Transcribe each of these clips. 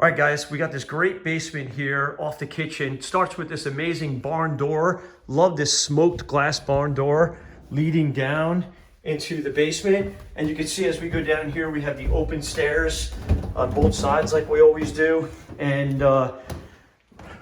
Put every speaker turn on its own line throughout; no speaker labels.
All right, guys, we got this great basement here off the kitchen. It starts with this amazing barn door. Love this smoked glass barn door leading down into the basement. And you can see as we go down here, we have the open stairs on both sides like we always do. And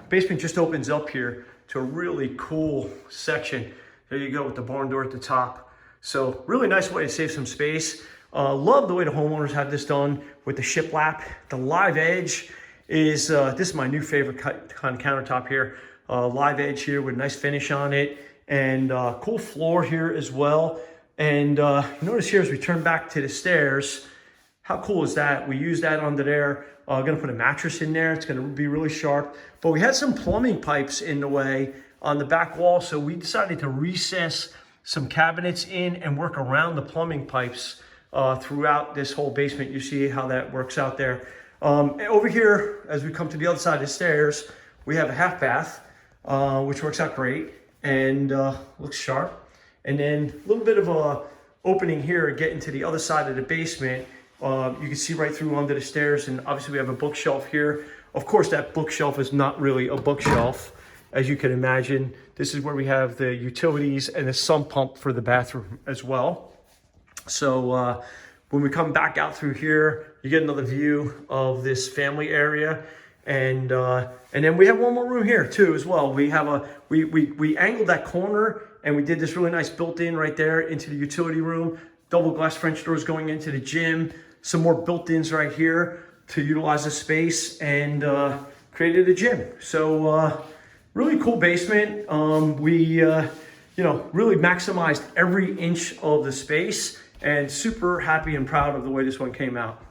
basement just opens up here to a really cool section. There you go with the barn door at the top. So really nice way to save some space. Love the way the homeowners have this done with the shiplap. The live edge is, this is my new favorite kind of countertop here. Live edge here with a nice finish on it, and cool floor here as well. And notice here as we turn back to the stairs, how cool is that? We use that under there. Gonna put a mattress in there. It's gonna be really sharp. But we had some plumbing pipes in the way on the back wall, so we decided to recess some cabinets in and work around the plumbing pipes throughout this whole basement. You see how that works out there. Over here, as we come to the other side of the stairs, we have a half bath, which works out great and looks sharp. And then a little bit of a opening here and get into the other side of the basement. You can see right through under the stairs, and obviously we have a bookshelf here. Of course, that bookshelf is not really a bookshelf, as you can imagine. This is where we have the utilities and the sump pump for the bathroom as well. So when we come back out through here, you get another view of this family area. And then we have one more room here too as well. We have we angled that corner and we did this really nice built-in right there into the utility room. Double glass French doors going into the gym. Some more built-ins right here to utilize the space, and created a gym. So really cool basement. We really maximized every inch of the space, and super happy and proud of the way this one came out.